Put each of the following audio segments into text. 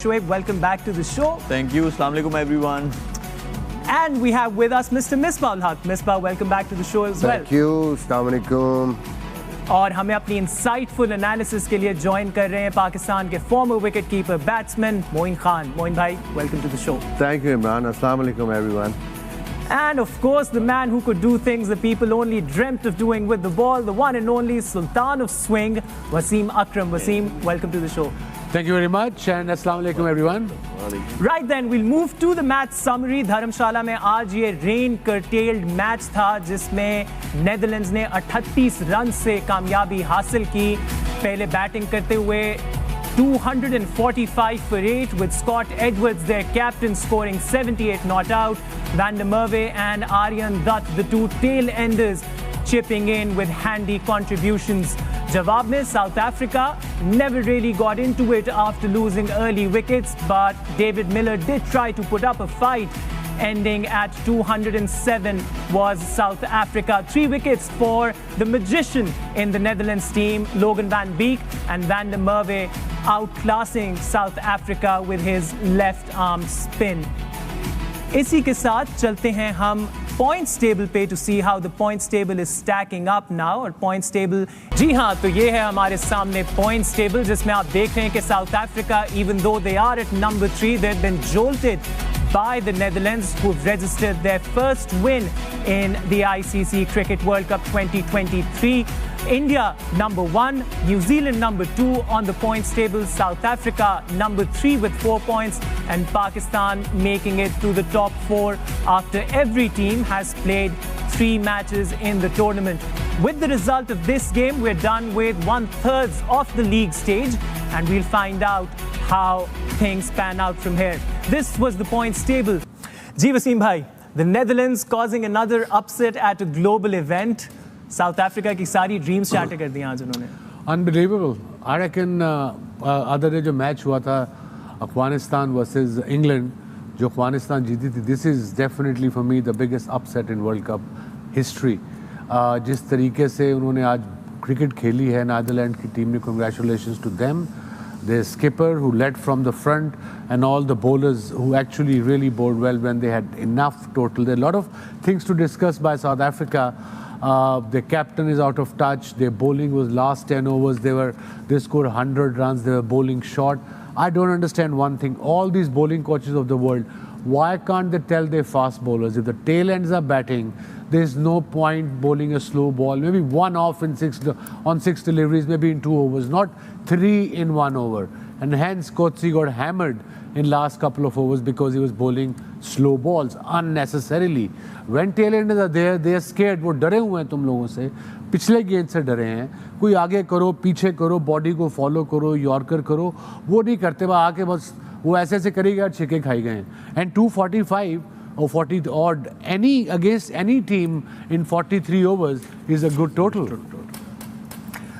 Shoaib, welcome back to the show. Thank you. Assalamu alaikum, everyone. And we have with us Mr. Misbah ul Haq. Misbah, welcome back to the show as well. Thank you. Assalamu alaikum. और हमें अपनी insightful analysis के लिए join कर रहे हैं पाकिस्तान के former wicket keeper batsman Moin Khan. Moin भाई, welcome to the show. Thank you, Imran. Assalamu alaikum, everyone. And of course, the man who could do things that people only dreamt of doing with the ball, the one and only Sultan of Swing, Wasim Akram. Wasim, welcome to the show. Thank you very much and Assalamu alaikum everyone. Right then, we'll move to the match summary. धर्मशाला में आज ये rain curtailed match था जिसमें Netherlands ने 38 run से कामयाबी हासिल की. पहले बैटिंग करते हुए 245 for 8 with Scott Edwards, their captain, scoring 78 not out. Van der Merwe and Aryan Dutt, the two tail enders, chipping in with handy contributions. Jawab mein, South Africa never really got into it after losing early wickets, but David Miller did try to put up a fight. Ending at 207 was South Africa. 3 wickets for the magician in the Netherlands team, Logan van Beek, and Van der Merwe outclassing South Africa with his left arm spin. इसी के साथ चलते हैं हम points table पे to see how the points table is stacking up now. और points table, जी हाँ, तो ये है हमारे सामने पॉइंट्स टेबल जिसमें आप देख रहे हैं कि south Africa, even though they are at number 3, they have been jolted by the Netherlands, who've registered their first win in the ICC Cricket World Cup 2023. India number 1, New Zealand number 2 on the points table, South Africa number 3 with 4 points, and Pakistan making it to the top 4 after every team has played 3 matches in the tournament. With the result of this game, we're done with 1/3 of the league stage, and we'll find out how things pan out from here. This was the points table. Ji Wasim bhai, the Netherlands causing another upset at a global event. South Africa की सारी dreams charter कर दी आज उन्होंने. Unbelievable. I reckon other day जो match हुआ था Afghanistan versus England, जो अफगानिस्तान जीती थी, this is definitely for me the biggest upset in World Cup history. जिस तरीके से उन्होंने आज क्रिकेट खेली है नीदरलैंड की टीम ने, congratulations to them. Their skipper who led from the front and all the bowlers who actually really bowled well when they had enough total. There are a lot of things to discuss by South Africa. Their captain is out of touch. Their bowling was last 10 overs. They scored 100 runs. They were bowling short. I don't understand one thing. All these bowling coaches of the world, why can't they tell their fast bowlers if the tail ends are batting, there's no point bowling a slow ball, maybe one off in 6 deliveries, maybe in 2 overs, not 3 in 1 over. And hence Coetzee got hammered in last couple of overs because he was bowling slow balls unnecessarily. When tail enders are there, they are scared. वो डरे हुए हैं तुम लोगों से, पिछले गेंद से डरे हैं. कोई आगे करो, पीछे करो, बॉडी को फॉलो करो, यॉर्कर करो, वो नहीं करते. वह आके बस वो ऐसे ऐसे करेगा, छिके खाई गए. And 245 or 40 odd against any team in 43 overs is a good total.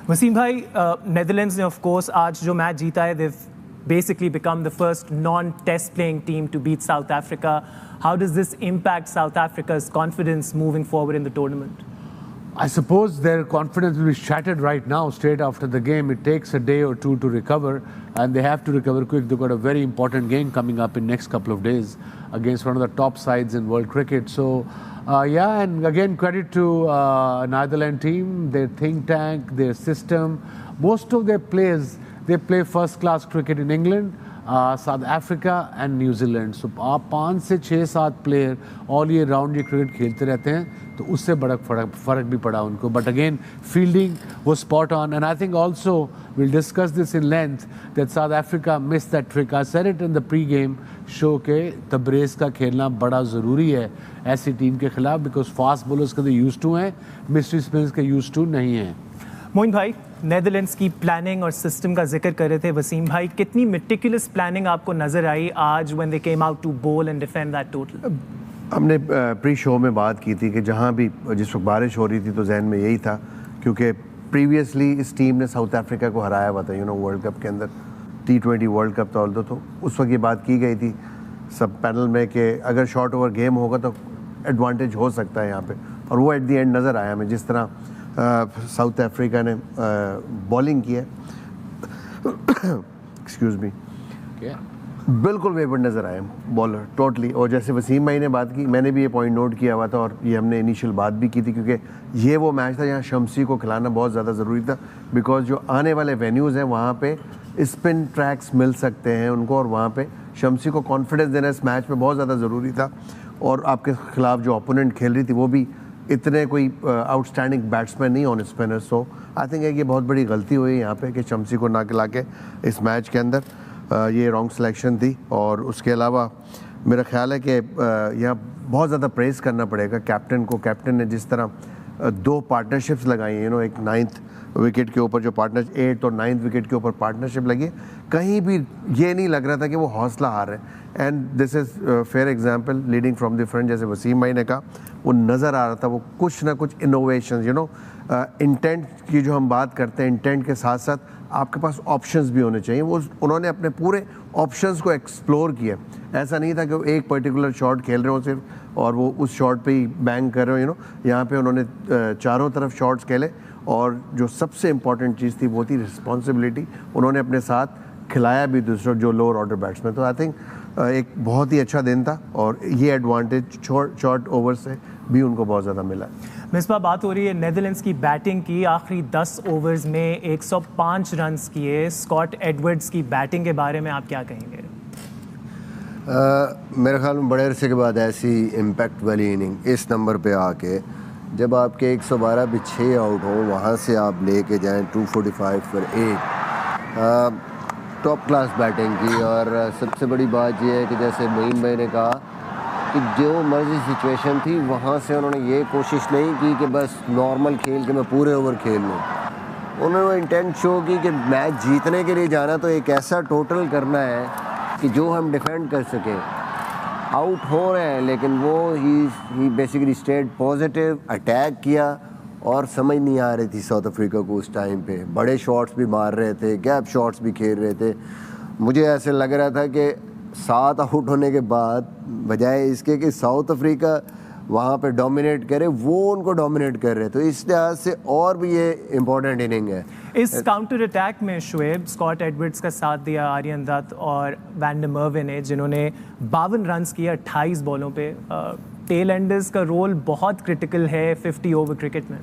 Wasim भाई, नेदरलैंड्स ने ऑफ कोर्स आज जो मैच जीता है, they've basically become the first non-test playing team to beat South Africa. How does this impact South Africa's confidence moving forward in the tournament? I suppose their confidence will be shattered right now, straight after the game. It takes a day or two to recover, and they have to recover quick. They've got a very important game coming up in next couple of days against one of the top sides in world cricket. So, yeah, and again, credit to Netherlands team, their think tank, their system. Most of their players, they play first-class cricket in England, South Africa and New Zealand. So, आप 5 से 6-7 player all year round ये cricket खेलते रहते हैं, तो उससे बड़ा फ़र्क भी पड़ा उनको. But again, fielding was spot on, and I think also we'll discuss this in length that South Africa missed that trick. I said it in the pre-game show के तब्रेज़ का खेलना बड़ा ज़रूरी है ऐसी टीम के खिलाफ, because fast bowlers के यूज़ टू हैं, मिस्ट्री स्पिनर्स के यूज़ टू नहीं हैं. मोइन भाई, नेदरलैंड्स की प्लानिंग और सिस्टम का जिक्र कर रहे थे वसीम भाई, कितनी मेटिकुलस प्लानिंग आपको नजर आई आज when they came out to bowl and defend that total? हमने प्री शो में बात की थी कि जहाँ भी जिस वक्त बारिश हो रही थी तो जहन में यही था, क्योंकि प्रीवियसली इस टीम ने साउथ अफ्रीका को हराया हुआ था वर्ल्ड कप के अंदर, T20 वर्ल्ड कप तो उस वक्त ये बात की गई थी सब पैनल में कि अगर शॉर्ट ओवर गेम होगा तो एडवांटेज हो सकता है यहाँ पे, और वो एट दी एंड नज़र आया हमें जिस तरह साउथ अफ्रीका ने बॉलिंग की है. Excuse me. बिल्कुल वेवर्ड नज़र आए बॉलर टोटली। और जैसे वसीम भाई ने बात की, मैंने भी ये पॉइंट नोट किया हुआ था और ये हमने इनिशियल बात भी की थी, क्योंकि ये वो मैच था जहाँ शम्सी को खिलाना बहुत ज़्यादा ज़रूरी था, बिकॉज जो आने वाले वेन्यूज़ हैं वहाँ पे स्पिन ट्रैक्स मिल सकते हैं उनको, और वहाँ पे शम्सी को कॉन्फिडेंस देना इस मैच में बहुत ज़्यादा ज़रूरी था। और आपके ख़िलाफ़ जो ओपोनेंट खेल रही थी वो भी इतने कोई आउटस्टैंडिंग बैट्समैन नहीं on spinner. So I think ये बहुत बड़ी गलती हुई यहाँ पे कि शम्सी को ना खिला के इस मैच के अंदर ये रॉन्ग सिलेक्शन थी। और उसके अलावा मेरा ख्याल है कि यहाँ बहुत ज़्यादा प्रेज़ करना पड़ेगा कैप्टन को। कैप्टन ने जिस तरह 2 पार्टनरशिप्स लगाई हैं, एक 9th विकेट के ऊपर जो पार्टनर 8th और 9th विकेट के ऊपर पार्टनरशिप लगी, कहीं भी ये नहीं लग रहा था कि वो हौसला हार रहे हैं। And this is fair example leading from the front, जैसे वसीम भाई ने कहा, वो नज़र आ रहा था वो कुछ ना कुछ इनोवेशन इंटेंट की जो हम बात करते हैं, इंटेंट के साथ साथ आपके पास ऑप्शंस भी होने चाहिए। वो उन्होंने अपने पूरे ऑप्शंस को एक्सप्लोर किया। ऐसा नहीं था कि वो एक पर्टिकुलर शॉट खेल रहे हो सिर्फ और वो उस शॉट पे ही बैंग कर रहे हो। यहाँ पे उन्होंने चारों तरफ शॉट्स खेले, और जो सबसे इम्पॉर्टेंट चीज़ थी वो थी रिस्पॉन्सिबिलिटी। उन्होंने अपने साथ खिलाया भी दूसरों जो लोअर ऑर्डर बैट्समैन। तो आई थिंक एक बहुत ही अच्छा दिन था, और ये एडवांटेज शॉर्ट ओवर से भी उनको बहुत ज़्यादा मिला। मिसबा, बात हो रही है नेदरलैंड्स की बैटिंग की। आखिरी 10 ओवर्स में 105 रन्स किए। स्कॉट एडवर्ड्स की बैटिंग के बारे में आप क्या कहेंगे? मेरे ख्याल में बड़े अरसे के बाद ऐसी इम्पैक्ट वाली इनिंग इस नंबर पे आके, जब आपके 112 पे 6 आउट हो, वहाँ से आप लेके जाएं 245 पर 8, टॉप क्लास बैटिंग की। और सबसे बड़ी बात यह है कि जैसे मोइन भाई ने कहा कि जो मर्जी सिचुएशन थी वहाँ से उन्होंने ये कोशिश नहीं की कि बस नॉर्मल खेल के मैं पूरे ओवर खेल लूँ। उन्होंने इंटेंट शो की कि मैच जीतने के लिए जाना तो एक ऐसा टोटल करना है कि जो हम डिफेंड कर सकें। आउट हो रहे हैं लेकिन वो ही बेसिकली स्टेड पॉजिटिव, अटैक किया, और समझ नहीं आ रही थी साउथ अफ्रीका को उस टाइम पे। बड़े शॉट्स भी मार रहे थे, गैप शॉट्स भी खेल रहे थे। मुझे ऐसे लग रहा था कि 7 आउट होने के बाद बजाय इसके कि साउथ अफ्रीका वहाँ पे डोमिनेट करे, वो उनको डोमिनेट कर रहे। तो इस लिहाज से और भी ये इम्पोर्टेंट इनिंग है। इस काउंटर अटैक में शुएब, स्कॉट एडवर्ड्स का साथ दिया आर्यन दत्त और वैन डर मर्वे ने, जिन्होंने 52 रन्स किए 28 बॉलों पे। टेल एंडर्स का रोल बहुत क्रिटिकल है 50 ओवर क्रिकेट में।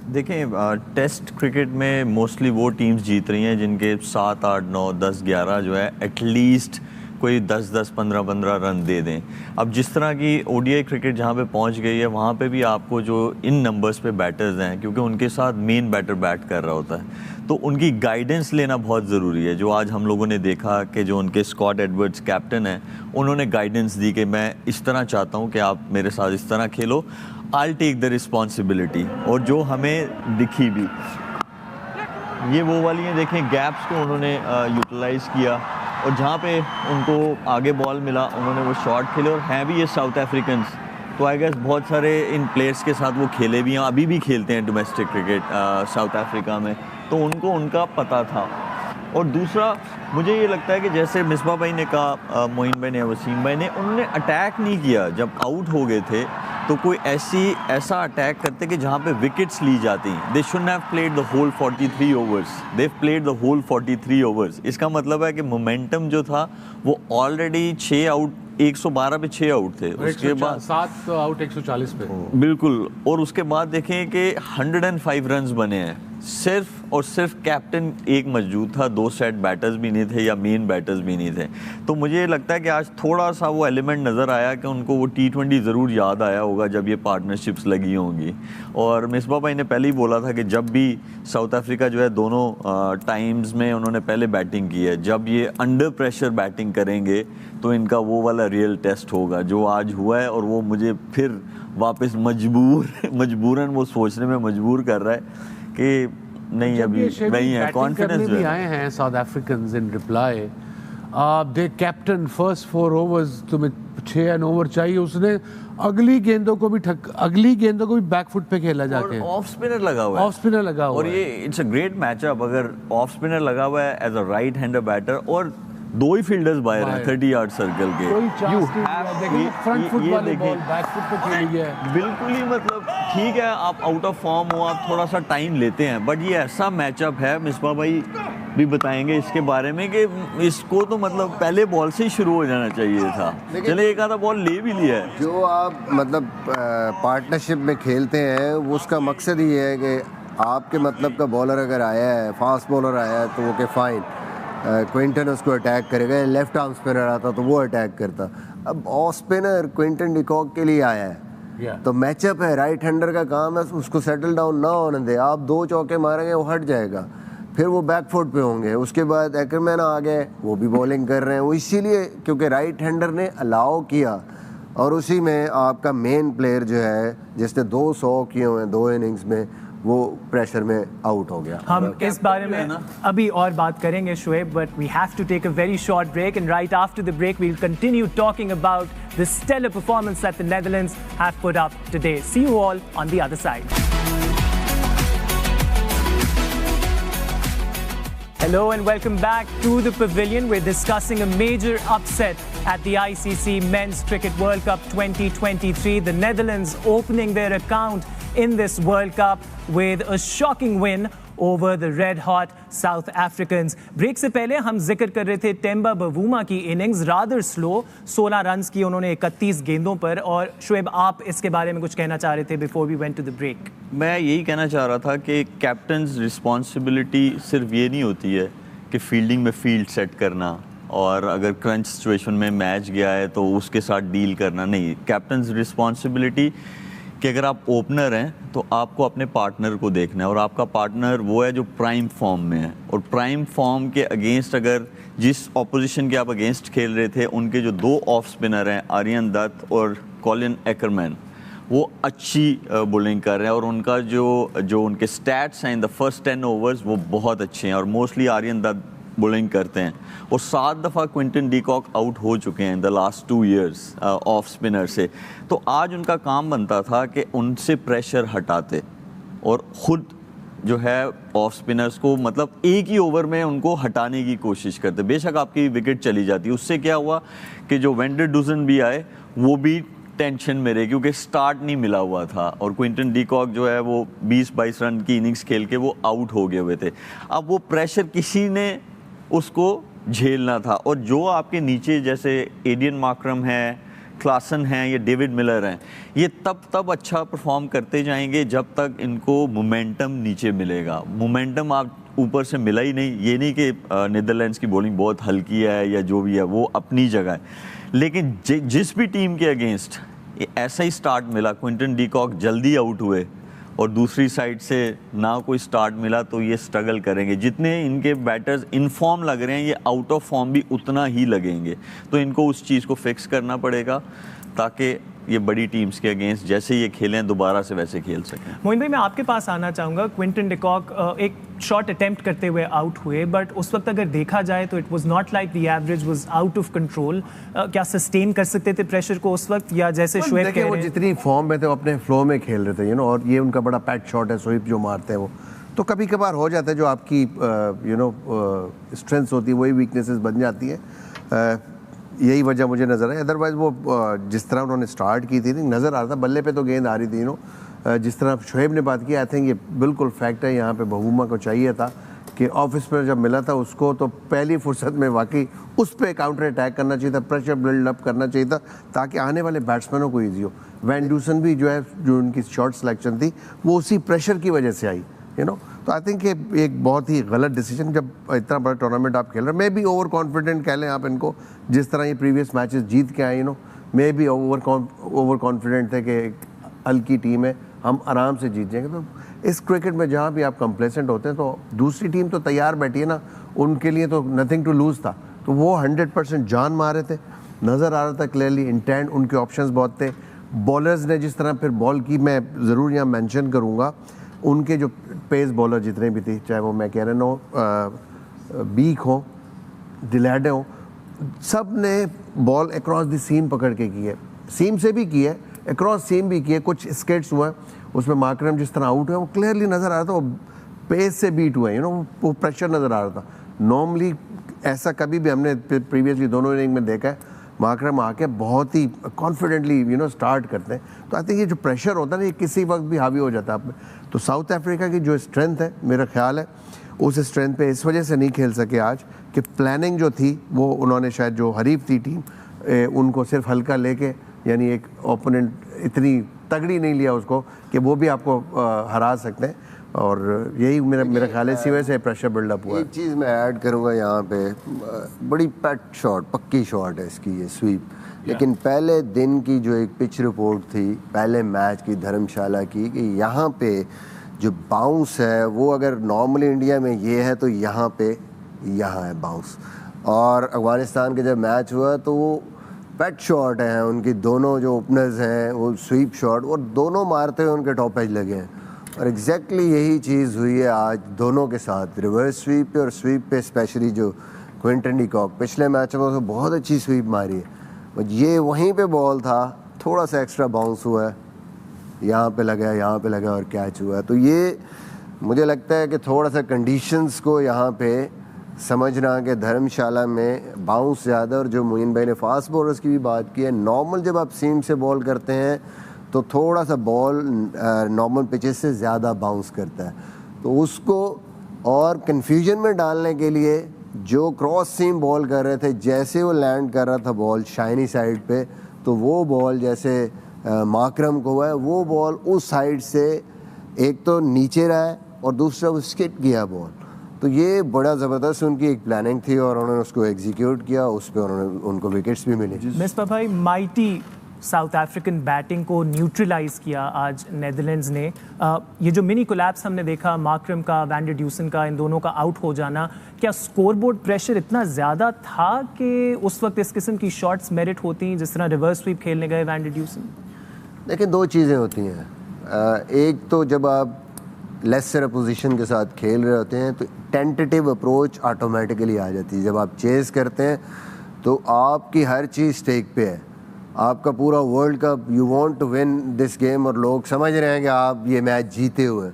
देखें, टेस्ट क्रिकेट में मोस्टली वो टीम्स जीत रही हैं जिनके 7, 8, 9, 10, 11 जो है एटलीस्ट कोई 10-10, 15-15 रन दे दें। अब जिस तरह की ओडीआई क्रिकेट जहाँ पे पहुँच गई है, वहाँ पे भी आपको जो इन नंबर्स पे बैटर्स हैं, क्योंकि उनके साथ मेन बैटर बैट कर रहा होता है, तो उनकी गाइडेंस लेना बहुत ज़रूरी है। जो आज हम लोगों ने देखा कि जो उनके स्कॉट एडवर्ड्स कैप्टन हैं, उन्होंने गाइडेंस दी कि मैं इस तरह चाहता हूँ कि आप मेरे साथ इस तरह खेलो, आई टेक द रिस्पॉन्सिबिलिटी। और जो हमें दिखी भी ये वो वाली हैं, देखें गैप्स को उन्होंने यूटिलाइज़ किया, और जहाँ पे उनको आगे बॉल मिला उन्होंने वो शॉट खेले। और हैं भी ये साउथ अफ्रीकन्स, तो आई गेस बहुत सारे इन प्लेयर्स के साथ वो खेले भी हैं, अभी भी खेलते हैं डोमेस्टिक क्रिकेट साउथ अफ्रीका में, तो उनको उनका पता था। और दूसरा मुझे ये लगता है कि जैसे मिसबा भाई ने कहा, मोइन भाई ने, वसीम भाई ने, उन्होंने अटैक नहीं किया। जब आउट हो गए थे तो कोई ऐसा अटैक करते कि जहाँ पे विकेट्स ली जाती। They shouldn't have played the whole 43 overs, they played the whole 43 overs. इसका मतलब है कि मोमेंटम जो था वो ऑलरेडी 6 आउट, 112 पे 6 आउट थे, उसके बाद 7 आउट 140 पे। बिल्कुल। और उसके बाद देखें कि 105 रन्स बने हैं। सिर्फ और सिर्फ कैप्टन एक मौजूद था, 2 सेट बैटर्स भी नहीं थे या मेन बैटर्स भी नहीं थे। तो मुझे ये लगता है कि आज थोड़ा सा वो एलिमेंट नज़र आया कि उनको वो T20 ज़रूर याद आया होगा जब ये पार्टनरशिप्स लगी होंगी। और मिसबा भाई ने पहले ही बोला था कि जब भी साउथ अफ्रीका जो है दोनों टाइम्स में उन्होंने पहले बैटिंग की है, जब ये अंडर प्रेशर बैटिंग करेंगे तो इनका वो वाला रियल टेस्ट होगा जो आज हुआ है। और वो मुझे फिर वापस मजबूरन वो सोचने में मजबूर कर रहा है कि नहीं अभी नहीं है कॉन्फिडेंस। भी आए हैं साउथ अफ्रीकन्स इन रिप्लाई, दे कैप्टन फर्स्ट 4 ओवर्स, तुम्हें 6 रन ओवर चाहिए, उसने अगली गेंदों को भी बैकफुट पे खेला जाके। ऑफ स्पिनर लगा हुआ है, ऑफ स्पिनर लगा हुआ और ये इट्स अ ग्रेट मैचअप। अगर ऑफ स्पिनर लगा हुआ है as a right hander batter और 2 ही फील्डर्स बाहर हैं 30 यार्ड सर्कल के, फ्रंट फुट वाली बॉल बैक फुट पे खेली है। बिल्कुल ही मतलब ठीक है, आप आउट ऑफ फॉर्म हो, आप थोड़ा सा टाइम लेते हैं, बट ये ऐसा मैचअप है मिसबा भाई भी बताएंगे इसके बारे में कि इसको तो मतलब पहले बॉल से ही शुरू हो जाना चाहिए था। चले एक आधा बॉल ले भी लिया है। जो आप मतलब पार्टनरशिप में खेलते हैं उसका मकसद ही है कि आपके मतलब का बॉलर अगर आया है, फास्ट बॉलर आया है, तो वो के फाइन क्विंटन उसको अटैक करेगा। लेफ्ट आर्म स्पिनर आता तो वो अटैक करता। अब ऑफ स्पिनर क्विंटन डिकॉक के लिए आया है, तो मैचअप है, राइट हैंडर का काम है, उसको सेटल डाउन ना होने दे। आप 2 चौके मारेंगे वो हट जाएगा, फिर वो बैकफुट पे होंगे। उसके बाद एकरमैन आ गए, वो भी बॉलिंग कर रहे हैं। वो इसीलिए क्योंकि राइट हैंडर ने अलाउ किया, और उसी में आपका मेन प्लेयर जो है जिसने 200 किए हुए हैं 2 इनिंग्स में, वो प्रेशर में आउट हो गया। हम इस बारे में अभी और बात करेंगे Shoaib, but we have to take a very short break and right after the break we will continue talking about the stellar performance that the Netherlands have put up today. See you all on the other side. Hello and welcome back to the pavilion. We're discussing a major upset at the ICC Men's Cricket World Cup 2023. The Netherlands opening their account in this World Cup with a shocking win over the red-hot South Africans. Break से पहले हम जिक्र कर रहे थे Temba Bavuma की innings, rather slow, 16 runs की उन्होंने 31 गेंदों पर। और शुएब, आप इसके बारे में कुछ कहना चाह रहे थे before we went to the break. मैं यही कहना चाह रहा था कि कैप्टन्स रिस्पॉन्सिबिलिटी सिर्फ ये नहीं होती है कि फील्डिंग में फील्ड सेट करना और अगर क्रंच सिचुएशन में मैच गया है तो उसके साथ डील करना। नहीं, कैप्टन्स रिस्पॉन्सिबिलिटी कि अगर आप ओपनर हैं तो आपको अपने पार्टनर को देखना है, और आपका पार्टनर वो है जो प्राइम फॉर्म में है। और प्राइम फॉर्म के अगेंस्ट अगर जिस ऑपोजिशन के आप अगेंस्ट खेल रहे थे, उनके जो 2 ऑफ स्पिनर हैं आर्यन दत्त और कॉलिन एकरमैन, वो अच्छी बॉलिंग कर रहे हैं, और उनका जो उनके स्टैट्स हैं इन द फर्स्ट 10 ओवर्स वो बहुत अच्छे हैं, और मोस्टली आर्यन दत्त बॉलिंग करते हैं। और 7 दफ़ा क्विंटन डीकॉक आउट हो चुके हैं in the last 2 years off spinner से। तो आज उनका काम बनता था कि उनसे प्रेशर हटाते और ख़ुद जो है ऑफ स्पिनर्स को मतलब एक ही ओवर में उनको हटाने की कोशिश करते। बेशक आपकी विकेट चली जाती, उससे क्या हुआ कि जो वेंडर डुजन भी आए वो भी टेंशन में रहे क्योंकि स्टार्ट नहीं मिला हुआ था, और क्विंटन डीकॉक जो है वो 20-22 रन की इनिंग्स खेल के वो आउट हो गए हुए थे। अब वो प्रेशर किसी ने उसको झेलना था, और जो आपके नीचे जैसे एडियन मार्करम है, क्लासन हैं, ये डेविड मिलर हैं, ये तब अच्छा परफॉर्म करते जाएंगे जब तक इनको मोमेंटम नीचे मिलेगा। मोमेंटम आप ऊपर से मिला ही नहीं। ये नहीं कि नीदरलैंड्स की बॉलिंग बहुत हल्की है या जो भी है, वो अपनी जगह है, लेकिन जिस भी टीम के अगेंस्ट ऐसा ही स्टार्ट मिला, क्विंटन डीकॉक जल्दी आउट हुए और दूसरी साइड से ना कोई स्टार्ट मिला, तो ये स्ट्रगल करेंगे। जितने इनके बैटर्स इन फॉर्म लग रहे हैं, ये आउट ऑफ फॉर्म भी उतना ही लगेंगे। तो इनको उस चीज़ को फिक्स करना पड़ेगा ताकि ये बड़ी टीम्स के अगेंस्ट जैसे ये खेलें दोबारा से वैसे खेल सकें। मोइन भाई, मैं आपके पास आना चाहूँगा। क्विंटन डीकॉक एक शॉट अटेम्प्ट करते हुए आउट हुए, बट उस वक्त अगर देखा जाए तो it was not like the average was out of control. क्या सस्टेन कर सकते थे प्रेशर को उस वक्त, या जैसे शुएब कह रहे हैं जितनी फॉर्म में थे वो अपने फ्लो में खेल रहे थे, और ये उनका बड़ा पैट शॉट है, स्वीप जो मारते हैं वो तो कभी कभार हो जाता है। जो आपकी स्ट्रेंथ्स होती है वही वीकनेसेस बन जाती है। यही वजह मुझे नज़र आई। अदरवाइज़ वो जिस तरह उन्होंने स्टार्ट की थी नज़र आ रहा था, बल्ले पे तो गेंद आ रही थी। जिस तरह शुएब ने बात की, आई थिंक ये बिल्कुल फैक्ट है। यहाँ पे बवूमा को चाहिए था कि ऑफ स्पिनर जब मिला था उसको तो पहली फुर्सत में वाकई उस पर काउंटर अटैक करना चाहिए था, प्रेशर बिल्ड अप करना चाहिए था ताकि आने वाले बैट्समैनों को ईजी हो। वैन ड्यूसन भी जो है, जो उनकी शॉट सिलेक्शन थी वो उसी प्रेशर की वजह से आई, तो आई थिंक ये एक बहुत ही गलत डिसीजन। जब इतना बड़ा टूर्नामेंट आप खेल रहे हैं, मे बी ओवर कॉन्फिडेंट कह लें आप इनको, जिस तरह ये प्रीवियस मैचेस जीत के आए, मे बी ओवर कॉन्फिडेंट थे कि हल्की टीम है, हम आराम से जीत जाएंगे। तो इस क्रिकेट में जहाँ भी आप कंप्लेसेंट होते हैं तो दूसरी टीम तो तैयार बैठी है ना, उनके लिए तो नथिंग टू लूज़ था। तो वो 100% जान मारे थे, नज़र आ रहा था क्लियरली इंटेंट, उनके ऑप्शंस बहुत थे। बॉलर्स ने जिस तरह फिर बॉल की, मैं ज़रूर यहाँ मेंशन करूँगा, उनके जो पेस बॉलर जितने भी थे, चाहे वो मैकेरन हो, बीक हो, डिलैडे हो, सब ने बॉल अक्रॉस द सीम पकड़ के की है, सीम से भी की है, अक्रॉस सीम भी की है। कुछ स्केट्स हुआ है उसमें मार्करम जिस तरह आउट हुआ वो क्लियरली नज़र आ रहा था, वो पेस से बीट हुआ है, वो प्रेशर नज़र आ रहा था। नॉर्मली ऐसा कभी भी हमने प्रीवियसली दोनों इनिंग में देखा है, मार्करम आके बहुत ही कॉन्फिडेंटली स्टार्ट करते हैं। तो आई थिंक ये जो प्रेशर होता है ना, ये किसी वक्त भी हावी हो जाता है आप में। तो साउथ अफ्रीका की जो स्ट्रेंथ है, मेरा ख्याल है उस स्ट्रेंथ पे इस वजह से नहीं खेल सके आज कि प्लानिंग जो थी वो उन्होंने शायद जो हरीफ थी टीम उनको सिर्फ हल्का लेके, यानी एक ओपोनेंट इतनी तगड़ी नहीं लिया उसको कि वो भी आपको हरा सकते हैं, और यही मेरा ख्याल है इसी वजह से प्रेशर बिल्डअप हुआ है। एक चीज़ मैं ऐड करूँगा यहाँ पे, बड़ी पेट शॉट, पक्की शॉट है इसकी ये स्वीप, लेकिन पहले दिन की जो एक पिच रिपोर्ट थी पहले मैच की धर्मशाला की, कि यहाँ पे जो बाउंस है वो अगर नॉर्मली इंडिया में ये है तो यहाँ है बाउंस, और अफगानिस्तान के जब मैच हुआ तो वो पेट शॉट हैं उनकी, दोनों जो ओपनर्स हैं वो स्वीप शॉट और दोनों मारते हुए उनके टॉप एज लगे हैं, और एग्जैक्टली यही चीज़ हुई है आज दोनों के साथ, रिवर्स स्वीप पे और स्वीप पे, स्पेशली जो क्विंटन डी कॉक पिछले मैच में उसने बहुत अच्छी स्वीप मारी है, ये वहीं पे बॉल था, थोड़ा सा एक्स्ट्रा बाउंस हुआ है, यहाँ पे लगा और कैच हुआ है। तो ये मुझे लगता है कि थोड़ा सा कंडीशंस को यहाँ पे समझना कि धर्मशाला में बाउंस ज़्यादा, और जो मोइन भाई ने फास्ट बॉलर्स की भी बात की है, नॉर्मल जब आप सीम से बॉल करते हैं तो थोड़ा सा बॉल नॉर्मल पिचेस से ज़्यादा बाउंस करता है, तो उसको और कन्फ्यूजन में डालने के लिए जो क्रॉस सीम बॉल कर रहे थे, जैसे वो लैंड कर रहा था बॉल शाइनी साइड पे, तो वो बॉल जैसे माकरम को हुआ है, वो बॉल उस साइड से एक तो नीचे रहा है और दूसरा वो स्किट किया बॉल, तो ये बड़ा ज़बरदस्त उनकी एक प्लानिंग थी और उन्होंने उसको एग्जीक्यूट किया, उस पर उनको विकेट्स भी मिले। मिसबा भाई, माइटी साउथ अफ्रीकन बैटिंग को न्यूट्रलाइज किया आज नेदरलैंड्स ने। ये जो मिनी कोलैप्स हमने देखा, मार्करम का, वैन डर ड्यूसन का, इन दोनों का आउट हो जाना, क्या स्कोरबोर्ड प्रेशर इतना ज़्यादा था कि उस वक्त इस किस्म की शॉट्स मेरिट होती जिस तरह रिवर्स स्वीप खेलने गए वैन डर ड्यूसन? देखिए, दो चीज़ें होती हैं, एक तो जब आप लेसर अपोजिशन के साथ खेल रहे होते हैं तो टेंटेटिव अप्रोच ऑटोमेटिकली आ जाती है, जब आप चेज़ करते हैं तो आपकी हर चीज़ स्टेक पे है, आपका पूरा world cup, you want to win this game, और लोग समझ रहे हैं कि आप ये मैच जीते हुए,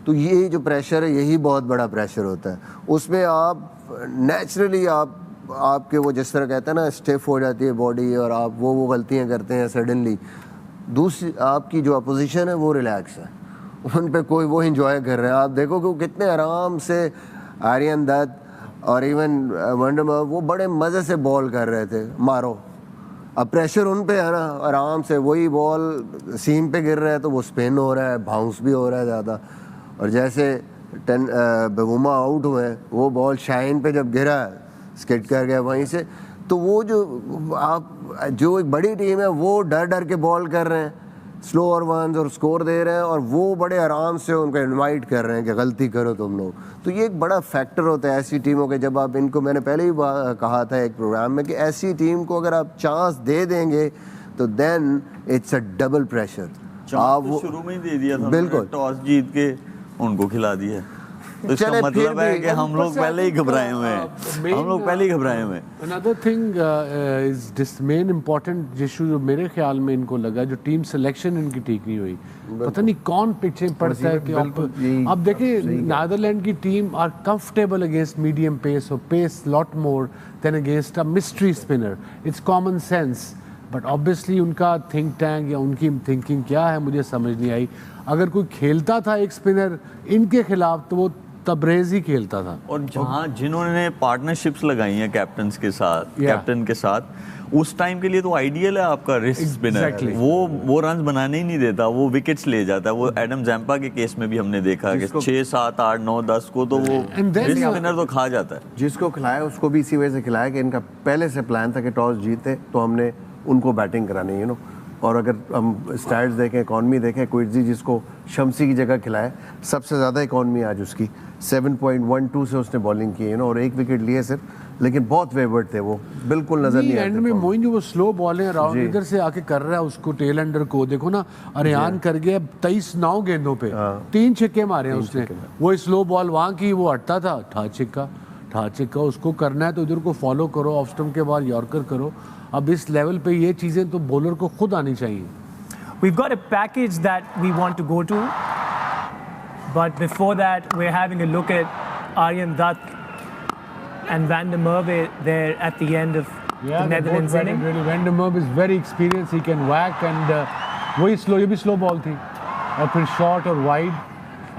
तो ये जो प्रेशर है यही बहुत बड़ा प्रेशर होता है, उसमें आप नेचुरली आपके वो जिस तरह कहते हैं ना स्टिफ हो जाती है बॉडी, और आप वो गलतियां करते हैं सडनली, दूसरी आपकी जो अपोजिशन है वो रिलैक्स है, उन पे कोई वो इंजॉय कर रहे हैं, आप देखो कि वो कितने आराम से आर्यन दत्त और इवन वंडरमर वो बड़े मज़े से बॉल कर रहे थे, मारो, अब प्रेशर उन पे है ना, आराम से वही बॉल सीम पे गिर रहा है तो वो स्पिन हो रहा है, बाउंस भी हो रहा है ज़्यादा, और जैसे बेगुमा आउट हुए, वो बॉल शाइन पे जब गिरा स्किट कर गया वहीं से, तो वो जो एक बड़ी टीम है वो डर के बॉल कर रहे हैं, स्लो और वंस और स्कोर दे रहे हैं, और वो बड़े आराम से उनको इनवाइट कर रहे हैं कि गलती करो तुम लोग, तो ये एक बड़ा फैक्टर होता है ऐसी टीमों के, जब आप इनको, मैंने पहले ही कहा था एक प्रोग्राम में कि ऐसी टीम को अगर आप चांस दे देंगे तो then it's a double pressure. आप वो शुरू में ही दे दिया था, बिल्कुल टॉस जीत के उनको खिला दिया, तो इसका मतलब है कि हम लोग पहले ही घबराए हुए हैं, Another thing is this main important issue जो मेरे ख्याल में इनको लगा, जो टीम सिलेक्शन इनकी ठीक नहीं हुई, पता नहीं कौन पिछे पड़ता है कि अब देखिए नीदरलैंड की team are comfortable against medium pace, और pace lot more than against a mystery spinner, it's common sense, but obviously उनका थिंक टैंक या उनकी थिंकिंग क्या है मुझे समझ नहीं आई। अगर कोई खेलता था एक स्पिनर इनके खिलाफ तो वो तबरेज ही खेलता था, और जिन्होंने पार्टनरशिप्स लगाई हैं कैप्टन के साथ, उस टाइम के लिए तो आइडियल है आपका रिस्ट स्पिनर, वो रन्स बनाने ही नहीं देता, वो विकेट्स ले जाता है, वो एडम जैम्पा के केस में भी हमने देखा कि 6, 7, 8, 9, 10 को तो वो रिस्ट स्पिनर तो खा जाता है। जिसको खिलाया उसको भी इसी वजह से खिलाया कि इनका पहले से प्लान था कि टॉस जीते तो हमने उनको बैटिंग करानी, और अगर हम स्टैट्स देखें, इकॉनमी देखें, क्विटजी जिसको शम्सी की जगह खिलाए, सबसे ज़्यादा इकॉनमी आज उसकी 7.12 से उसने बॉलिंग की और 1 विकेट लिए सिर्फ, लेकिन बहुत वेवर्ड थे वो, बिल्कुल नजर नहीं आते। एंड में मोइन जो वो स्लो बॉलें अराउंड इधर से आके कर रहा है उसको टेल अंडर को, देखो ना अरियान कर गया 23-9 गेंदों पे 3 छक्के मारे हैं उसने, वो स्लो बॉल वहाँ की वो हटता था, ठा छिक्का उसको करना है तो इधर को फॉलो करो, ऑफ स्टंप के बाद यॉर्कर करो। अब इस लेवल पे ये चीज़ें तो बॉलर को खुद आनी चाहिए। We've got a package that we want to go to, but before that we're having a look at Aryan Dutt and Van der Merwe there at the end of the Netherlands inning. Really, Van der Merwe is very experienced, he can whack, and वही slow, ये भी slow ball थी और फिर short और wide,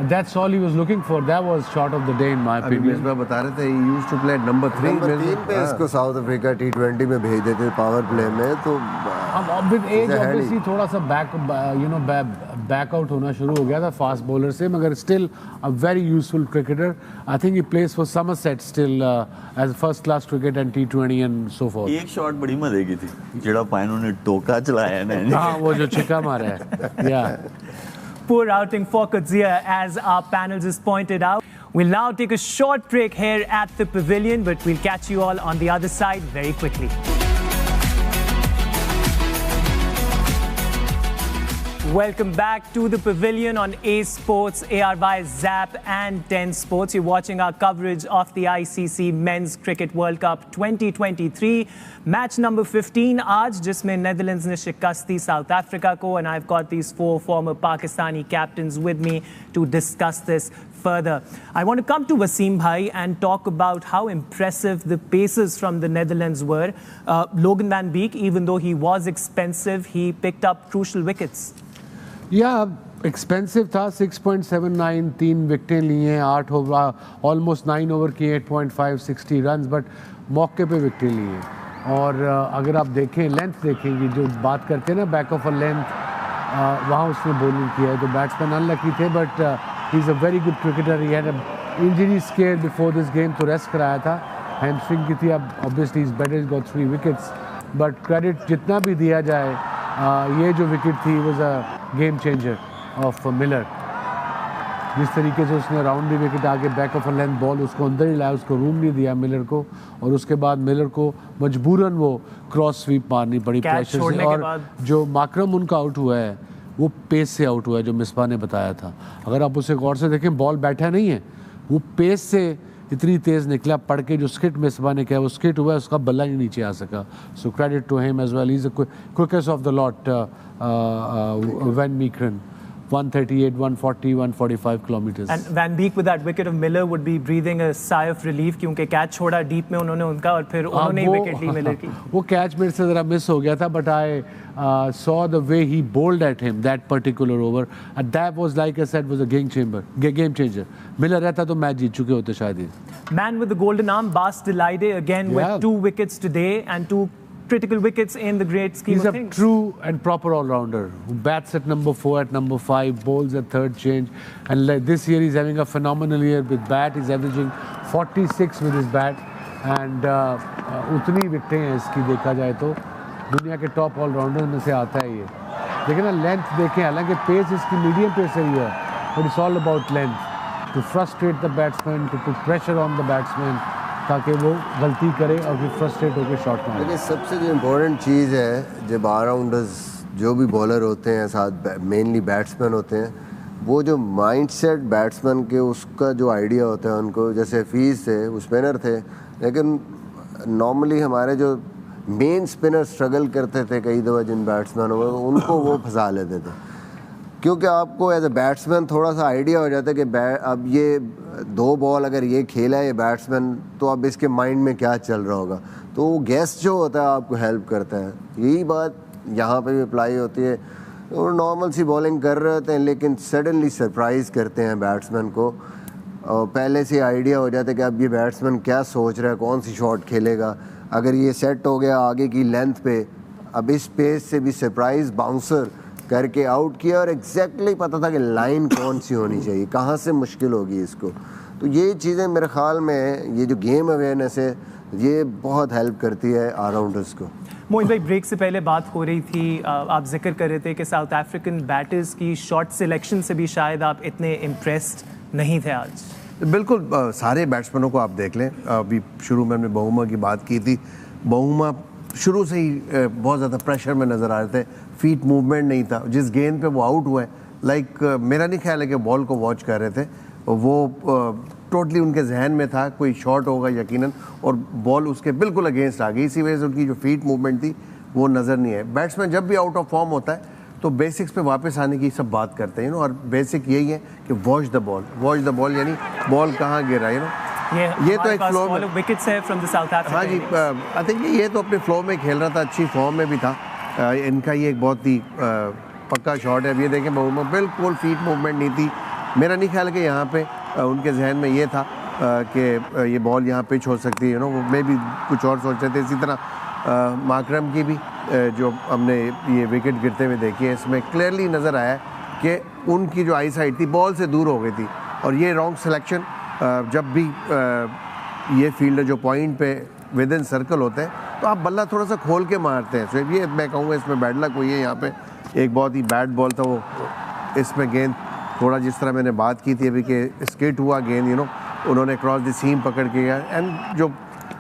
That's all he was looking for. That was shot of the day in my अभी opinion. Misbah बता रहे थे he used to play number 3 number 3 पे इसको साउथ अफ्रीका T20 में भेज देते थे पावर प्ले में, तो अब with as He's a obviously थोड़ा सा बैक आउट होना शुरू हो गया था फास्ट बॉलर से, मगर still a very useful cricketer. I think he plays for Somerset still as first class cricket and T20 and so far. एक शॉट बड़ी मजे की थी जेड़ा पायनों ने टोका चलाया ना. हाँ, वो जो छिक्का मारा है. या Poor outing for Coetzee, as our panels has pointed out. We'll now take a short break here at the pavilion, but we'll catch you all on the other side very quickly. Welcome back to the pavilion on A Sports, ARY, Zap and 10 Sports. You're watching our coverage of the ICC Men's Cricket World Cup 2023. Match number 15 आज जिसमें Netherlands ने शिकस्त दी South Africa को, and I've got these 4 former Pakistani captains with me to discuss this further. I want to come to Wasim Bhai and talk about how impressive the paces from the Netherlands were. Logan van Beek, even though he was expensive, he picked up crucial wickets. या expensive था. 6.79, 3 विकेटें ली हैं, 8 over almost 9 over की 8.5 60 run, but मौके पे विकेटें ली हैं. और अगर आप देखें लेंथ देखेंगे, जो बात करते हैं ना बैक ऑफ अ लेंथ, वहाँ उसने बॉलिंग किया है. तो बैट्समैन अनलकी थे, but he is a very good cricketer. He had injury square before this game, तो रेस्ट कराया था, हैमस्ट्रिंग की थी. अब obviously is better, is got 3 wickets, but credit जितना भी दिया जाए, ये जो विकेट थी was a game changer of Miller. जिस तरीके से उसने राउंड दी विकेट आगे back of a length ball उसको अंदर ही लाया, उसको रूम नहीं दिया मिलर को, और उसके बाद मिलर को मजबूरन वो क्रॉस स्वीप मारनी पड़ी प्रेशर से. और जो माकरम उनका आउट हुआ है वो पेस से आउट हुआ है, जो मिसबा ने बताया था. अगर आप उसे गौर से देखें, बॉल बैठा नहीं है, वो पेस से इतनी तेज़ निकला, पड़ के जो स्किट मिसबा ने किया वो स्किट हुआ है, उसका बल्ला ही नीचे आ सका. So credit to him as well. He is the quickest of the lot. Van Meekeren 138, 140, 145 kilometers. And Van Beek with that wicket of Miller would be breathing a sigh of relief क्योंकि catch छोड़ा deep में उन्होंने उनका, और फिर उन्होंने wicket ली Miller की. वो कैच मेरे से ज़रा मिस हो गया था, but I saw the way he bowled at him that particular over, and that was, like I said, was a game changer. Miller रहता तो मैच जीत चुके होते शायद. Man with the golden arm, Bas de Leide again with 2 wickets today and 2 critical wickets in the great scheme He's of things. He's a true and proper all-rounder who bats at number 4, at number 5, bowls at third change, and like this year he's having a phenomenal year with bat. He's averaging 46 with his bat, and उतनी विकेटें हैं इसकी देखा जाए तो दुनिया के top allrounder में से आता है ये. लेकिन ना लेंथ देखें, हालांकि पेस इसकी मीडियम पेस रही है, but it's all about length, to frustrate the batsman, to put pressure on the batsman ताकि वो गलती करे और फिर फ्रस्ट्रेट होकर शॉट मारे. लेकिन सबसे जो इम्पोर्टेंट चीज़ है, जब ऑलराउंडर्स जो भी बॉलर होते हैं, साथ मेनली बैट्समैन होते हैं, वो जो माइंडसेट बैट्समैन के उसका जो आइडिया होता है उनको, जैसे हफीज़ थे वो स्पिनर थे, लेकिन नॉर्मली हमारे जो मेन स्पिनर स्ट्रगल करते थे कई दफ़ा जिन बैट्समैनों में, उनको वो फंसा लेते थे. क्योंकि आपको एज ए बैट्समैन थोड़ा सा आइडिया हो जाता है कि अब ये 2 बॉल अगर ये खेला है ये बैट्समैन, तो अब इसके माइंड में क्या चल रहा होगा, तो वो गेस्ट जो होता है आपको हेल्प करता है. यही बात यहाँ पे भी अप्लाई होती है. वो नॉर्मल सी बॉलिंग कर रहे होते हैं, लेकिन सडनली सरप्राइज़ करते हैं बैट्समैन को, और पहले से आइडिया हो जाता है कि अब ये बैट्समैन क्या सोच रहा है, कौन सी शॉट खेलेगा. अगर ये सेट हो गया आगे की लेंथ पे, अब इस पेस से भी सरप्राइज़ बाउंसर करके आउट किया, और एग्जैक्टली पता था कि लाइन कौन सी होनी चाहिए, कहाँ से मुश्किल होगी इसको. तो ये चीज़ें मेरे ख्याल में, ये जो गेम अवेयरनेस है, ये बहुत हेल्प करती है ऑलराउंडर्स को. मोइन भाई, ब्रेक से पहले बात हो रही थी, आप जिक्र कर रहे थे कि साउथ अफ्रीकन बैटर्स की शॉट सिलेक्शन से भी शायद आप इतने इम्प्रेस्ड नहीं थे आज. बिल्कुल, सारे बैट्समैनों को आप देख लें. अभी शुरू में हमने बहुमा की बात की थी. बहुमा शुरू से ही बहुत ज़्यादा प्रेशर में नज़र आ रहे थे, फीट मूवमेंट नहीं था. जिस गेंद पे वो आउट हुए, मेरा नहीं ख्याल है कि बॉल को वॉच कर रहे थे, वो टोटली उनके जहन में था कोई शॉट होगा यकीनन, और बॉल उसके बिल्कुल अगेंस्ट आ गई. इसी वजह से उनकी जो फीट मूवमेंट थी वो नज़र नहीं है. बैट्समैन जब भी आउट ऑफ फॉर्म होता है तो बेसिक्स पे वापस आने की सब बात करते हैं, और बेसिक यही है कि वॉच द बॉल, यानी बॉल कहाँ गिरा है. ये तो एक फ्लो में विकेट्स है फ्रॉम द साउथ अफ्रीका. हाँ जी, आई थिंक ये तो अपने फ्लो में खेल रहा था, अच्छी फॉर्म में भी था. इनका ये एक बहुत ही पक्का शॉट है. अब ये देखें, बहुमा बिल्कुल फीट मूवमेंट नहीं थी, मेरा नहीं ख्याल कि यहाँ पे उनके जहन में ये था कि ये बॉल यहाँ पिच हो सकती है, वो मे भी कुछ और सोच रहे थे। इसी तरह माकरम की भी जो हमने ये विकेट गिरते हुए देखी है, इसमें क्लियरली नज़र आया कि उनकी जो आई साइड थी बॉल से दूर हो गई थी, और ये रॉन्ग सिलेक्शन। जब भी ये फील्डर जो पॉइंट पे विद इन सर्कल होते हैं तो आप बल्ला थोड़ा सा खोल के मारते हैं। तो ये मैं कहूँगा इसमें बैड लक हुई है। यहाँ पे एक बहुत ही बैड बॉल था वो, इसमें गेंद थोड़ा जिस तरह मैंने बात की थी अभी कि स्किट हुआ गेंद, उन्होंने क्रॉस द सीम पकड़ के गया। एंड जो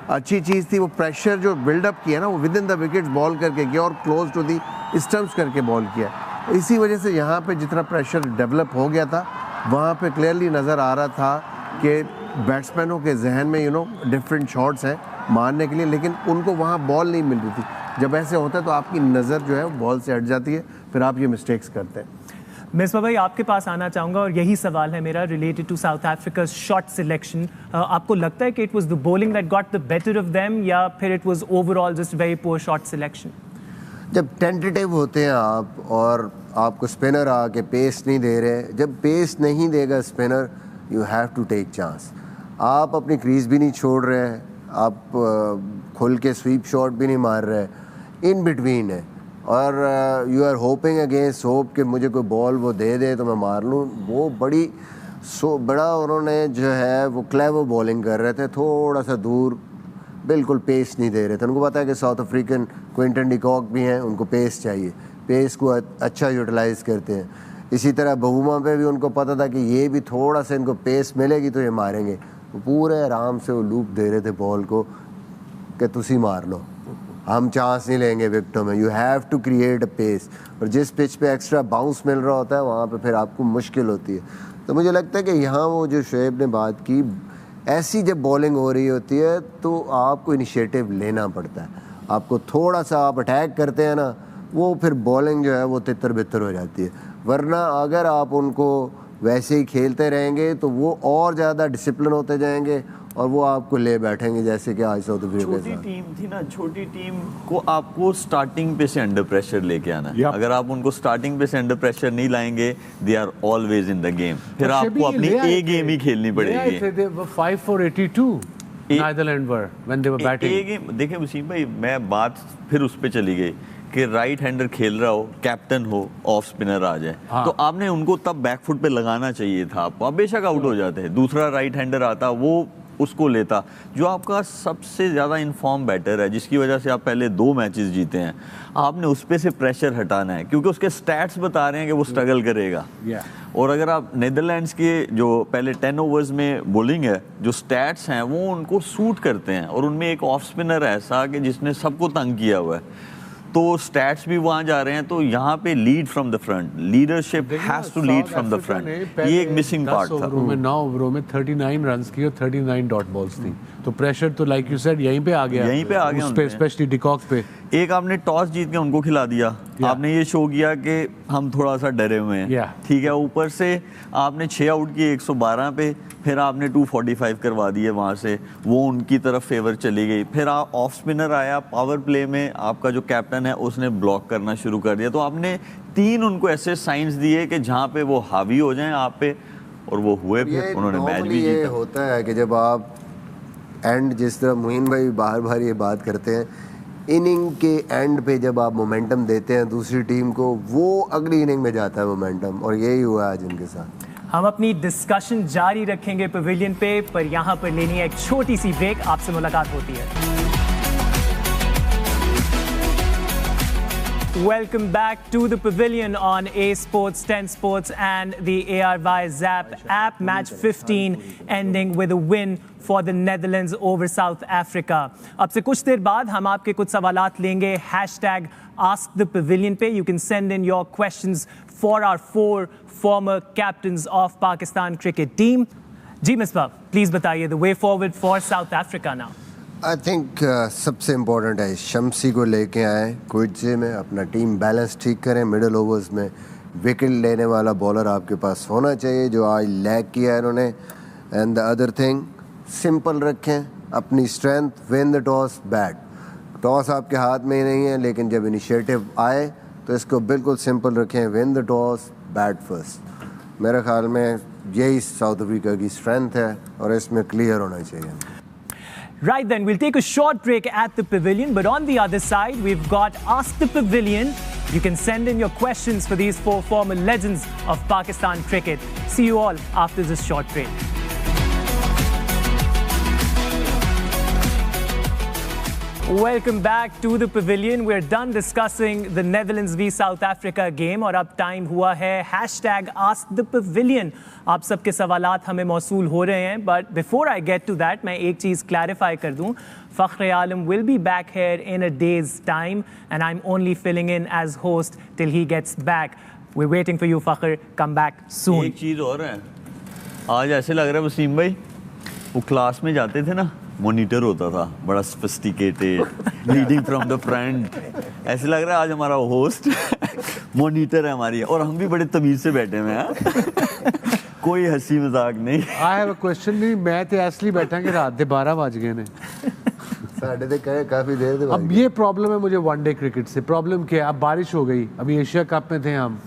अच्छी चीज़ थी वो प्रेशर जो बिल्डअप किया ना, वो with in the wickets ball करके गया और क्लोज टू दी स्टम्प्स करके बॉल किया। इसी वजह से यहाँ पे जितना प्रेशर डेवलप हो गया था, वहाँ पे क्लियरली नज़र आ रहा था कि बैट्समैनों के जहन में डिफरेंट शॉट्स हैं मारने के लिए, लेकिन उनको वहाँ बॉल नहीं मिल रही थी। जब ऐसे होता है तो आपकी नज़र जो है वो बॉल से हट जाती है, फिर आप ये मिस्टेक्स करते हैं। मिसबा भाई, आपके पास आना चाहूँगा और यही सवाल है मेरा related to South Africa shot selection. आपको लगता है कि it was the bowling that got the better of them, या फिर it was overall just very poor shot selection? जब टेंटेटिव होते हैं आप और आपको स्पिनर आके पेस नहीं दे रहे, जब पेस नहीं देगा spinner, you have to take chance. आप अपनी क्रीज भी नहीं छोड़ रहे हैं, आप खुल के स्वीप शॉट भी नहीं मार रहे, इन बिटवीन है, और you are hoping against hope कि मुझे कोई बॉल वो दे दे तो मैं मार लूँ। वो बड़ा उन्होंने जो है वो क्लेवर बॉलिंग कर रहे थे, थोड़ा सा दूर, बिल्कुल पेस नहीं दे रहे थे। उनको पता है कि साउथ अफ्रीकन क्विंटन डिकॉक भी हैं, उनको पेस चाहिए, पेस को अच्छा यूटिलाइज़ करते हैं। इसी तरह बहूमा पे भी उनको पता था कि ये भी थोड़ा सा इनको पेस मिलेगी तो ये मारेंगे। वो पूरे आराम से वो लूप दे रहे थे बॉल को कि तुसी मार लो, हम चांस नहीं लेंगे विकेटों में। You have to create a pace, और जिस पिच पे एक्स्ट्रा बाउंस मिल रहा होता है वहाँ पे फिर आपको मुश्किल होती है। तो मुझे लगता है कि यहाँ वो जो शुएब ने बात की, ऐसी जब बॉलिंग हो रही होती है तो आपको इनिशिएटिव लेना पड़ता है। आपको थोड़ा सा आप अटैक करते हैं ना, वो फिर बॉलिंग जो है वो तितर बितर हो जाती है। वरना अगर आप उनको वैसे ही खेलते रहेंगे तो वो और ज़्यादा डिसिप्लिन होते जाएंगे और वो आपको ले बैठेंगे, जैसे कि आज साउथ अफ्रीका छोटी टीम थी ना, छोटी टीम को आपको स्टार्टिंग पे से अंडर प्रेशर लेके आना है। Yep. अगर आप उनको स्टार्टिंग पे से अंडर प्रेशर नहीं लाएंगे, they are always in the game. फिर आपको अपनी ए गेम ही खेलनी पड़ेगी। They were 5 for 82 Netherlands were when they were batting. A game देखिए वसीम भाई, मैं बात फिर उस पे चली गई कि राइट हैंडर खेल रहा हो, कैप्टन हो, ऑफ स्पिनर आ जाए, हाँ। तो आपने उनको तब बैकफुट पे लगाना चाहिए था आपको। आप बेशक आउट हो जाते हैं, दूसरा राइट हैंडर आता, वो उसको लेता, जो आपका सबसे ज़्यादा इन्फॉर्म बैटर है, जिसकी वजह से आप पहले 2 मैचेस जीते हैं। आपने उस पे से प्रेशर हटाना है, क्योंकि उसके स्टैट्स बता रहे हैं कि वो स्ट्रगल करेगा। और अगर आप नीदरलैंड्स के जो पहले 10 ओवर्स में बॉलिंग है, जो स्टैट्स हैं वो उनको सूट करते हैं, और उनमें एक ऑफ स्पिनर ऐसा कि जिसने सबको तंग किया हुआ है, तो स्टैट्स भी वहाँ जा रहे हैं। तो यहाँ पे lead from the front, leadership has to lead from the front, ये एक मिसिंग पार्ट था। 9 ओवरों में 39 रन्स की और 39 डॉट बॉल्स थी, तो प्रेशर तो लाइक यू सेड यहीं पे आ गया, यहीं पे आ गया उस पे, स्पेशली डिकॉक पे। एक आपने टॉस जीत के उनको खिला दिया, आपने ये शो किया कि हम थोड़ा सा डरे हुए हैं, ठीक है। ऊपर से आपने 6 आउट किए 112 पे, फिर आपने 245 करवा दिए वहाँ से, वो उनकी तरफ फेवर चली गई। फिर आप ऑफ स्पिनर आया, पावर प्ले में आपका जो कैप्टन है उसने ब्लॉक करना शुरू कर दिया। तो आपने 3 उनको ऐसे साइंस दिए कि जहाँ पे वो हावी हो जाएं आप पे, और वो हुए, फिर उन्होंने मैच भी ये जीता। होता है कि जब आप एंड, जिस तरह मोइन भाई बार बार ये बात करते हैं, इनिंग के एंड पे जब आप मोमेंटम देते हैं दूसरी टीम को, वो अगली इनिंग में जाता है मोमेंटम, और यही हुआ आज उनके साथ। हम अपनी डिस्कशन जारी रखेंगे पवेलियन पे, पर यहाँ पर लेनी है एक छोटी सी ब्रेक। आपसे मुलाकात होती है। Welcome back to the pavilion on A Sports, 10 Sports and the ARY Zap app. Match 15 ending with a win for the Netherlands over South Africa. अब से कुछ देर बाद हम आपके कुछ सवालात लेंगे #AskThePavilion पे. You can send in your questions for our 4 former captains of Pakistan cricket team. Ji Misbah, please बताइए the way forward for South Africa now. I think सबसे इम्पोर्टेंट है शम्सी को लेके आए क्विड्जे में, अपना टीम बैलेंस ठीक करें। मिडल ओवर्स में विकेट लेने वाला बॉलर आपके पास होना चाहिए, जो आज लैग किया है इन्होंने। And the other thing, simple रखें अपनी strength, win the toss bat. Toss आपके हाथ में ही नहीं है, लेकिन जब इनिशिएटिव आए तो इसको बिल्कुल सिंपल रखें, win the toss bat first. मेरे ख्याल में यही साउथ अफ्रीका की स्ट्रेंथ है और इसमें क्लियर होना चाहिए. Right then, we'll take a short break at the pavilion, but on the other side, we've got Ask the Pavilion. You can send in your questions for these 4 former legends of Pakistan cricket. See you all after this short break. Welcome back to the pavilion. We're done discussing the Netherlands v South Africa game और अब time हुआ है #AskThePavilion. आप सबके सवालात हमें मौसूल हो रहे हैं, but before I get to that, मैं एक चीज़ clarify कर दूं. Fakhre Alam will be back here in a day's time, and I'm only filling in as host till he gets back. We're waiting for you, Fakhr. Come back soon. एक चीज़ और है, आज ऐसे लग रहा है वसीम भाई, वो क्लास में जाते थे ना, मॉनिटर होता था बड़ा sophisticated, leading from the front. ऐसे लग रहा है आज हमारा होस्ट मॉनिटर है हमारी, और हम भी बड़े तमीज से बैठे हुए हैं. कोई हंसी मजाक नहीं. I have a question. नहीं, मैं तो इसलिए बैठा कि रात के 12 बज गए ने. साढ़े तक कहे काफ़ी देर से. अब ये प्रॉब्लम है मुझे वनडे क्रिकेट से. प्रॉब्लम क्या है, अब बारिश हो गई, अभी एशिया कप में थे हम,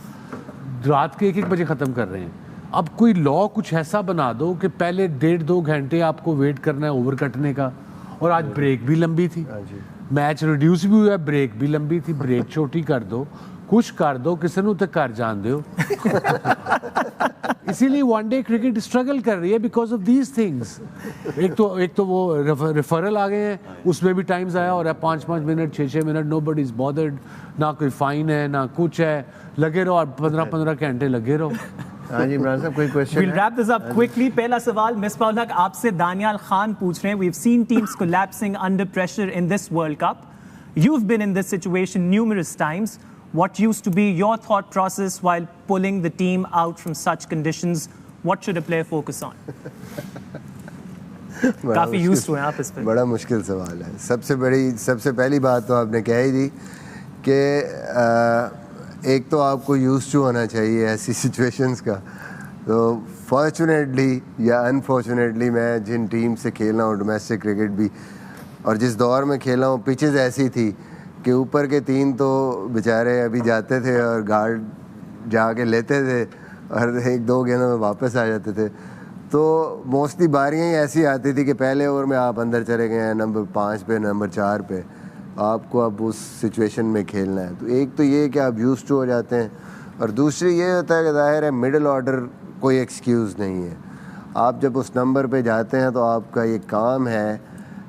रात के 1-1 बजे ख़त्म कर रहे हैं. अब कोई लॉ कुछ ऐसा बना दो कि पहले 1.5-2 घंटे आपको वेट करना है ओवर कटने का. और आज ब्रेक भी लंबी थी, मैच रिड्यूस भी हुआ, ब्रेक भी लंबी थी. ब्रेक छोटी कर दो, कुछ कर दो, किसी ने तो कर जान दो. इसीलिए वनडे क्रिकेट स्ट्रगल कर रही है बिकॉज ऑफ दीज थिंग्स. एक तो वो रेफरल आ गए हैं, उसमें भी टाइम ज़ाया हो रहा है, 5-5 minute 6-6 minute. Nobody is bothered, ना कोई फाइन है ना कुछ है. लगे रहो, 15-15 घंटे लगे रहो. हाँ जी इमरान साहब, कोई question? We'll wrap this up quickly. पहला सवाल मिसबाह उल हक आपसे दानियाल खान पूछ रहे हैं. We've seen teams collapsing under pressure in this World Cup. You've been in this situation numerous times. What used to be your thought process while pulling the team out from such conditions? What should a player focus on? काफी used to हैं आप इस पे. बड़ा मुश्किल सवाल है. सबसे पहली बात तो आपने कह ही दी कि एक तो आपको यूज्ड टू होना चाहिए ऐसी सिचुएशंस का. तो फॉर्चुनेटली या अनफॉर्चुनेटली मैं जिन टीम से खेला हूँ डोमेस्टिक क्रिकेट भी, और जिस दौर में खेला हूँ, पिचेस ऐसी थी कि ऊपर के 3 तो बेचारे अभी जाते थे और गार्ड जाके लेते थे और 1-2 गेंदों में वापस आ जाते थे. तो मोस्टली बारियाँ ही ऐसी आती थी कि पहले ओवर में आप अंदर चले गए हैं नंबर 5 पे, नंबर 4 पे, आपको अब उस सिचुएशन में खेलना है. तो एक तो ये कि आप यूज्ड टू हो जाते हैं, और दूसरी ये होता है कि ज़ाहिर है मिडिल ऑर्डर कोई एक्सक्यूज़ नहीं है. आप जब उस नंबर पे जाते हैं तो आपका ये काम है,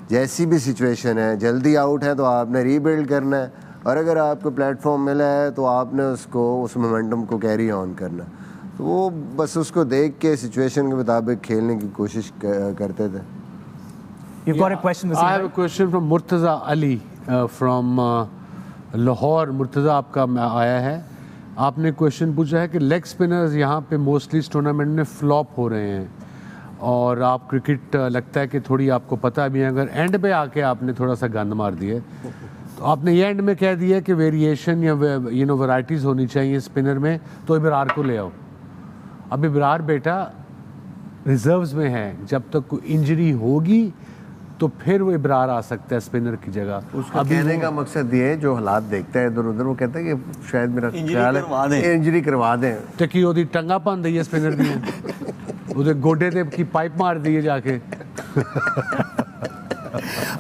जैसी भी सिचुएशन है, जल्दी आउट है तो आपने रीबिल्ड करना है, और अगर आपको प्लेटफॉर्म मिला है तो आपने उस मोमेंटम को कैरी ऑन करना. तो वो बस उसको देख के सिचुएशन के मुताबिक खेलने की कोशिश करते थे. You've got a question, Wasim? I have a question from Murtaza Ali from Lahore. Murtaza आपका आया है. आपने क्वेश्चन पूछा है कि लेग स्पिनर्स यहाँ पे मोस्टली इस टूर्नामेंट में फ्लॉप हो रहे हैं, और आप क्रिकेट लगता है कि थोड़ी आपको पता भी है. अगर एंड पे आके आपने थोड़ा सा गंद मार दिया, तो आपने ये एंड में कह दिया कि वेरिएशन या वैरायटीज़ होनी चाहिए स्पिनर में, तो इब्रार को ले आओ. अब इब्रार बेटा रिजर्व्स में है, जब तक कोई इंजरी होगी तो फिर वो इब्रार आ सकता है स्पिनर की जगह. उसका कहने का मकसद ये है, जो हालात देखता है इधर उधर, वो कहता है कि शायद मेरा ख्याल है इंजरी करवा दें. तो कि ओदी टंगा भन दी है स्पिनर दी, ਉਹਦੇ ਗੋਡੇ ਤੇ की पाइप मार दी है जाके.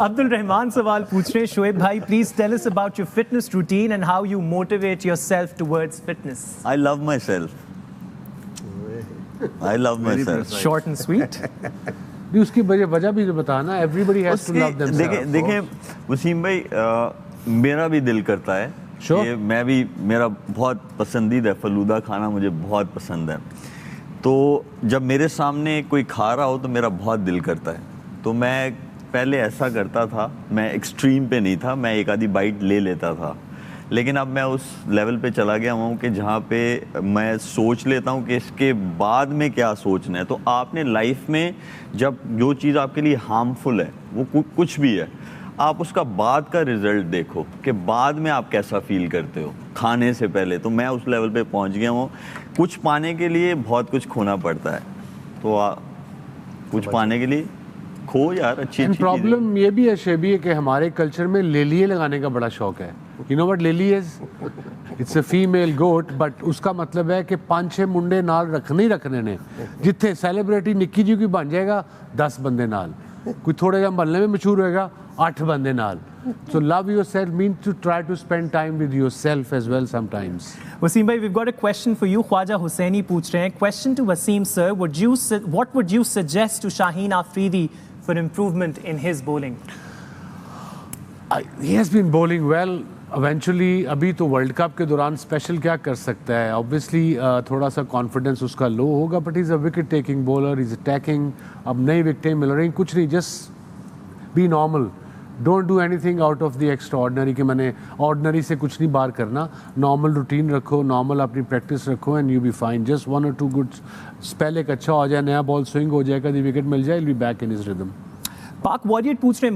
Abdul Rahman सवाल पूछ रहे हैं. शोएब भाई, please tell us about your fitness routine and how you motivate yourself towards fitness. I love myself. I love myself. Short and sweet. नहीं, उसकी वजह भी तो बताना. Everybody has to love themselves. देखें वसीम भाई, मेरा भी दिल करता है कि मैं भी, मेरा बहुत पसंदीदा है फलूदा खाना, मुझे बहुत पसंद है. तो जब मेरे सामने कोई खा रहा हो तो मेरा बहुत दिल करता है. तो मैं पहले ऐसा करता था, मैं एक्सट्रीम पे नहीं था, मैं एक आधी बाइट ले लेता था. लेकिन अब मैं उस लेवल पे चला गया हूँ कि जहाँ पे मैं सोच लेता हूँ कि इसके बाद में क्या सोचना है. तो आपने लाइफ में जब जो चीज़ आपके लिए हार्मफुल है, वो कुछ भी है, आप उसका बाद का रिजल्ट देखो कि बाद में आप कैसा फील करते हो खाने से पहले. तो मैं उस लेवल पे पहुँच गया हूँ. कुछ पाने के लिए बहुत कुछ खोना पड़ता है, तो कुछ पाने के लिए खो यार अच्छी. प्रॉब्लम ये भी है शेबी, कि हमारे कल्चर में लेलिए लगाने का बड़ा शौक है. You know what Lily is? It's a female goat, but उसका मतलब है कि 5-6 मुंडे नाल रखने ही रखने ने. जिथे सेलिब्रिटी निक्की जी की बन जाएगा 10 बंदे नाल. कोई थोड़ा जा महल्ले में मशहूर होएगा 8 बंदे नाल. So love yourself means to try to spend time with yourself as well sometimes. Wasim bhai, we've got a question for you. Khwaja Hussaini पूछ रहे हैं. Question to Wasim sir, what would you suggest to Shaheen Afridi for improvement in his bowling? He has been bowling well. Eventually, अभी तो world cup के दौरान special क्या कर सकता है? Obviously, थोड़ा सा कॉन्फिडेंस उसका लो होगा, but he's a wicket taking bowler. He's attacking. अब नई विकेटें मिल रही, कुछ नहीं, just be normal. Don't do anything out of the extraordinary कि मैंने ordinary से कुछ नहीं बाहर करना. Normal routine रखो, normal अपनी practice रखो and you'll be fine. Just 1 or 2 good spell एक अच्छा हो जाए, नया बॉल स्विंग हो जाएगा, दी विकेट मिल जाए, he'll be back in his rhythm. Pak Warrior पूछ रहे हैं